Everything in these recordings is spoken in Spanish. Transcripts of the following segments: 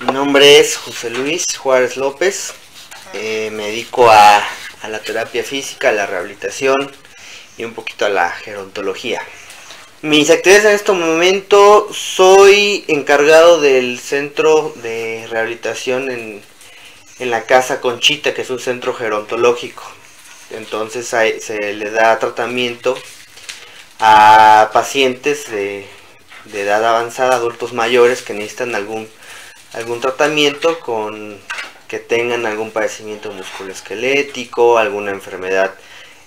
Mi nombre es José Luis Juárez López. Me dedico a la terapia física, a la rehabilitación y un poquito a la gerontología. Mis actividades en este momento: soy encargado del centro de rehabilitación en la Casa Conchita, que es un centro gerontológico. Entonces se le da tratamiento a pacientes de edad avanzada, adultos mayores que necesitan algún tratamiento que tengan algún padecimiento musculoesquelético, alguna enfermedad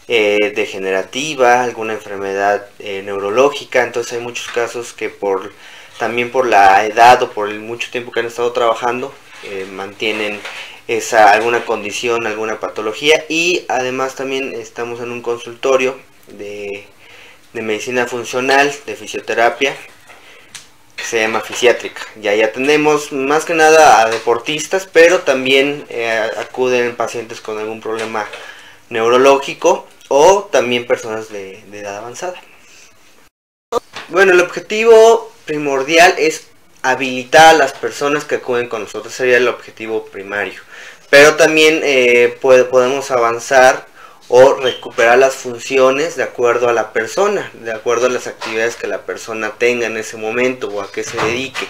degenerativa, alguna enfermedad neurológica. Entonces hay muchos casos que también por la edad o por el mucho tiempo que han estado trabajando, mantienen alguna condición, alguna patología. Y además también estamos en un consultorio de medicina funcional, de fisioterapia, que se llama Fisiátrica. Ya atendemos más que nada a deportistas, pero también acuden pacientes con algún problema neurológico o también personas de edad avanzada. Bueno, el objetivo primordial es habilitar a las personas que acuden con nosotros, sería el objetivo primario. Pero también podemos avanzar o recuperar las funciones de acuerdo a la persona, de acuerdo a las actividades que la persona tenga en ese momento o a qué se dedique.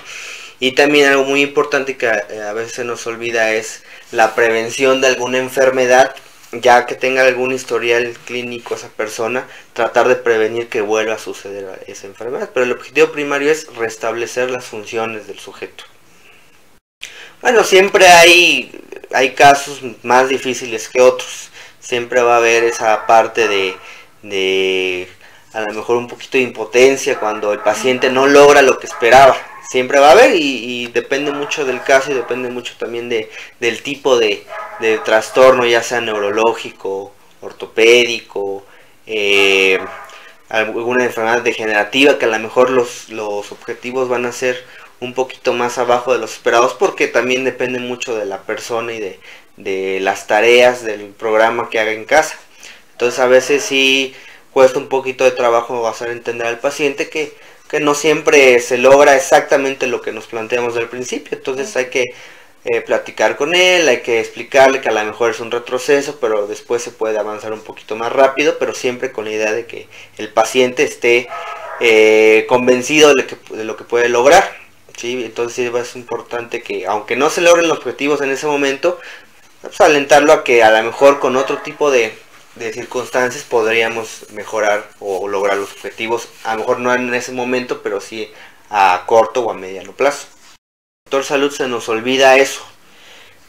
Y también algo muy importante que a veces se nos olvida es la prevención de alguna enfermedad. Ya que tenga algún historial clínico esa persona, tratar de prevenir que vuelva a suceder esa enfermedad. Pero el objetivo primario es restablecer las funciones del sujeto. Bueno, siempre hay casos más difíciles que otros. Siempre va a haber esa parte de a lo mejor un poquito de impotencia cuando el paciente no logra lo que esperaba. Siempre va a haber y depende mucho del caso y depende mucho también del tipo de trastorno, ya sea neurológico, ortopédico, alguna enfermedad degenerativa, que a lo mejor los objetivos van a ser un poquito más abajo de los esperados, porque también depende mucho de la persona y de las tareas del programa que haga en casa. Entonces a veces sí cuesta un poquito de trabajo hacer entender al paciente que no siempre se logra exactamente lo que nos planteamos al principio. Entonces hay que platicar con él, hay que explicarle que a lo mejor es un retroceso, pero después se puede avanzar un poquito más rápido, pero siempre con la idea de que el paciente esté convencido de lo que puede lograr, ¿sí? Entonces es importante que, aunque no se logren los objetivos en ese momento, pues alentarlo a que a lo mejor con otro tipo de circunstancias podríamos mejorar o lograr los objetivos, a lo mejor no en ese momento, pero sí a corto o a mediano plazo. En el sector salud se nos olvida eso,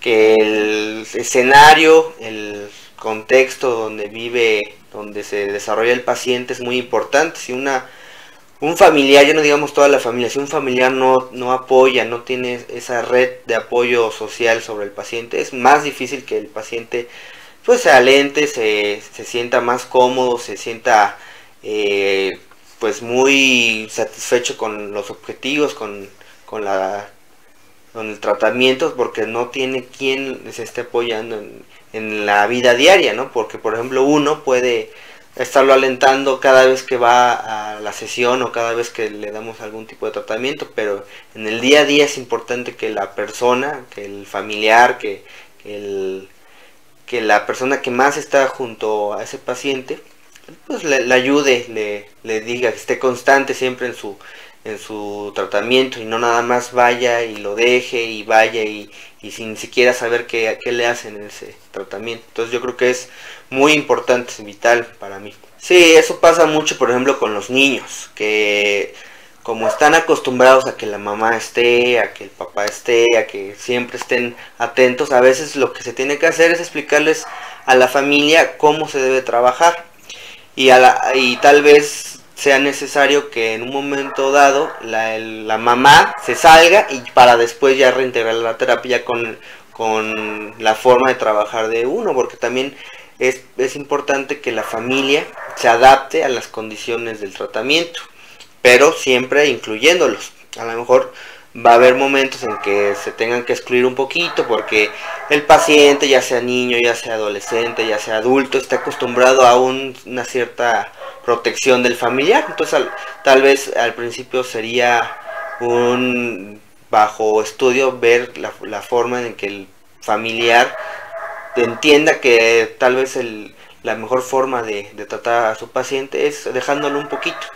que el escenario, el contexto donde vive, donde se desarrolla el paciente es muy importante. Si un familiar, ya no digamos toda la familia, si un familiar no apoya, no tiene esa red de apoyo social sobre el paciente, es más difícil que el paciente pues se alente, se sienta más cómodo, se sienta pues muy satisfecho con los objetivos, con el tratamiento, porque no tiene quien se esté apoyando en la vida diaria, ¿no? Porque por ejemplo uno puede estarlo alentando cada vez que va a la sesión o cada vez que le damos algún tipo de tratamiento, pero en el día a día es importante que la persona, que el familiar, que la persona que más está junto a ese paciente, pues le ayude, le diga que esté constante siempre en su tratamiento y no nada más vaya y lo deje y vaya y sin siquiera saber qué le hacen en ese tratamiento. Entonces yo creo que es muy importante, es vital para mí. Sí, eso pasa mucho, por ejemplo, con los niños, que como están acostumbrados a que la mamá esté, a que el papá esté, a que siempre estén atentos, a veces lo que se tiene que hacer es explicarles a la familia cómo se debe trabajar. Y tal vez sea necesario que en un momento dado la mamá se salga y para después ya reintegrar la terapia con la forma de trabajar de uno, porque también es importante que la familia se adapte a las condiciones del tratamiento, pero siempre incluyéndolos. A lo mejor va a haber momentos en que se tengan que excluir un poquito porque el paciente, ya sea niño, ya sea adolescente, ya sea adulto, está acostumbrado a una cierta protección del familiar. Entonces tal vez al principio sería bajo estudio ver la forma en que el familiar entienda que tal vez la mejor forma de tratar a su paciente es dejándolo un poquito,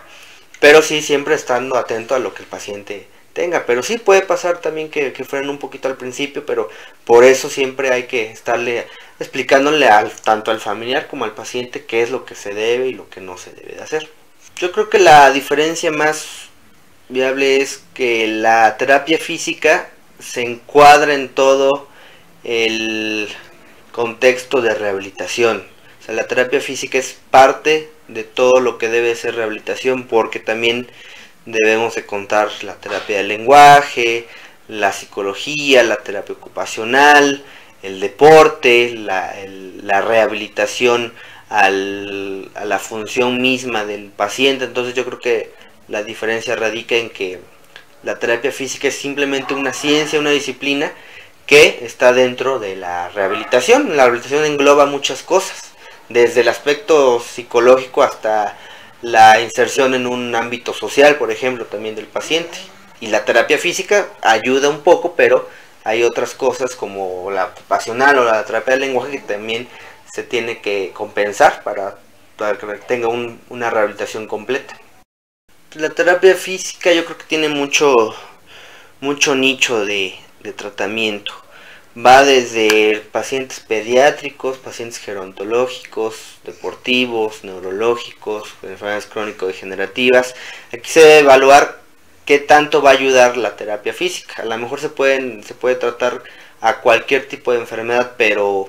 pero sí siempre estando atento a lo que el paciente tenga. Pero sí puede pasar también que frenen un poquito al principio, pero por eso siempre hay que estarle explicándole tanto al familiar como al paciente qué es lo que se debe y lo que no se debe de hacer. Yo creo que la diferencia más viable es que la terapia física se encuadra en todo el contexto de rehabilitación. O sea, la terapia física es parte de todo lo que debe ser rehabilitación, porque también debemos de contar la terapia del lenguaje, la psicología, la terapia ocupacional, el deporte, la rehabilitación a la función misma del paciente. Entonces yo creo que la diferencia radica en que la terapia física es simplemente una ciencia, una disciplina que está dentro de la rehabilitación. La rehabilitación engloba muchas cosas, desde el aspecto psicológico hasta la inserción en un ámbito social, por ejemplo, también del paciente. Y la terapia física ayuda un poco, pero hay otras cosas como la ocupacional o la terapia del lenguaje que también se tiene que compensar para que tenga una rehabilitación completa. La terapia física yo creo que tiene mucho nicho de tratamiento. Va desde pacientes pediátricos, pacientes gerontológicos, deportivos, neurológicos, enfermedades crónico-degenerativas. Aquí se debe evaluar qué tanto va a ayudar la terapia física. A lo mejor se puede tratar a cualquier tipo de enfermedad, pero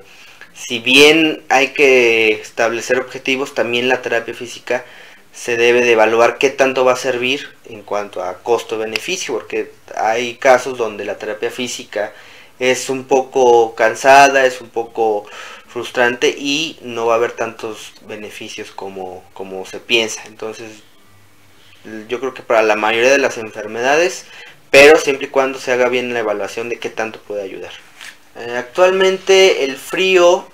si bien hay que establecer objetivos, también la terapia física se debe de evaluar qué tanto va a servir en cuanto a costo-beneficio, porque hay casos donde la terapia física es un poco cansada, es un poco frustrante y no va a haber tantos beneficios como se piensa. Entonces yo creo que para la mayoría de las enfermedades, pero siempre y cuando se haga bien la evaluación de qué tanto puede ayudar. Actualmente el frío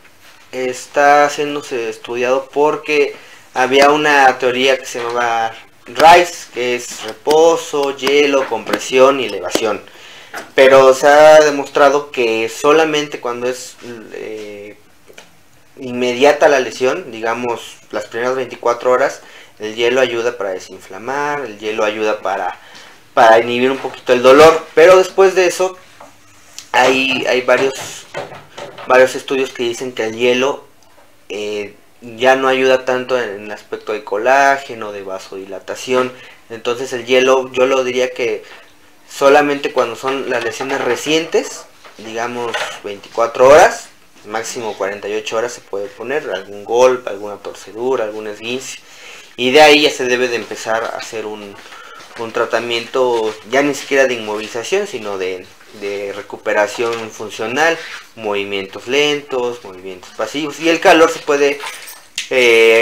está haciéndose estudiado porque había una teoría que se llamaba RICE, que es reposo, hielo, compresión y elevación. Pero se ha demostrado que solamente cuando es inmediata la lesión, digamos las primeras 24 horas, el hielo ayuda para desinflamar, el hielo ayuda para inhibir un poquito el dolor. Pero después de eso hay varios estudios que dicen que el hielo ya no ayuda tanto en el aspecto de colágeno, de vasodilatación. Entonces el hielo yo lo diría que solamente cuando son las lesiones recientes, digamos 24 horas, máximo 48 horas se puede poner algún golpe, alguna torcedura, algún esguince, y de ahí ya se debe de empezar a hacer un tratamiento ya ni siquiera de inmovilización, sino de recuperación funcional, movimientos lentos, movimientos pasivos, y el calor se puede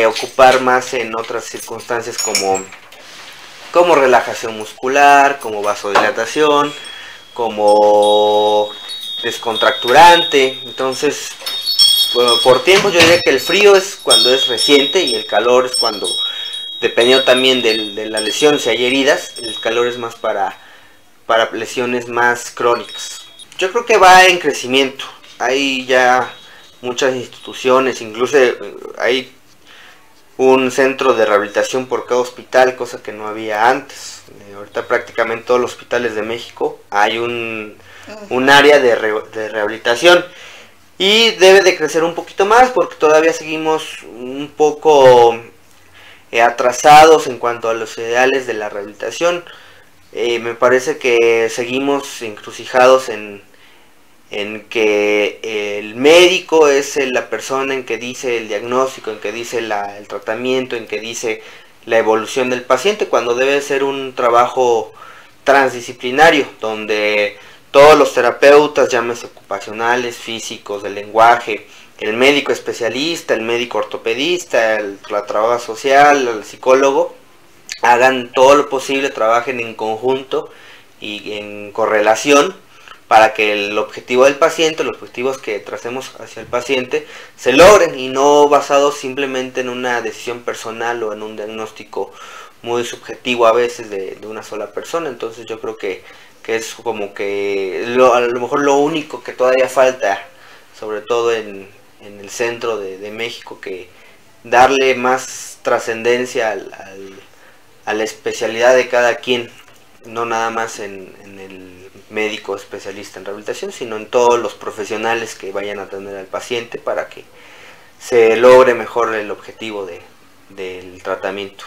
ocupar más en otras circunstancias como relajación muscular, como vasodilatación, como descontracturante. Entonces, por tiempo yo diría que el frío es cuando es reciente y el calor es cuando, dependiendo también de la lesión, si hay heridas, el calor es más para lesiones más crónicas. Yo creo que va en crecimiento. Hay ya muchas instituciones, incluso hay un centro de rehabilitación por cada hospital, cosa que no había antes. Ahorita prácticamente todos los hospitales de México hay un área de rehabilitación, y debe de crecer un poquito más porque todavía seguimos un poco atrasados en cuanto a los ideales de la rehabilitación. Me parece que seguimos encrucijados en que el médico es la persona en que dice el diagnóstico, en que dice el tratamiento, en que dice la evolución del paciente, cuando debe ser un trabajo transdisciplinario, donde todos los terapeutas, llámese ocupacionales, físicos, del lenguaje, el médico especialista, el médico ortopedista, la trabajadora social, el psicólogo, hagan todo lo posible, trabajen en conjunto y en correlación para que el objetivo del paciente, los objetivos que tracemos hacia el paciente, se logren, y no basados simplemente en una decisión personal o en un diagnóstico muy subjetivo a veces de una sola persona. Entonces yo creo que es como que a lo mejor lo único que todavía falta, sobre todo en el centro de México, que darle más trascendencia a la especialidad de cada quien, no nada más en el médico especialista en rehabilitación, sino en todos los profesionales que vayan a atender al paciente para que se logre mejor el objetivo del tratamiento.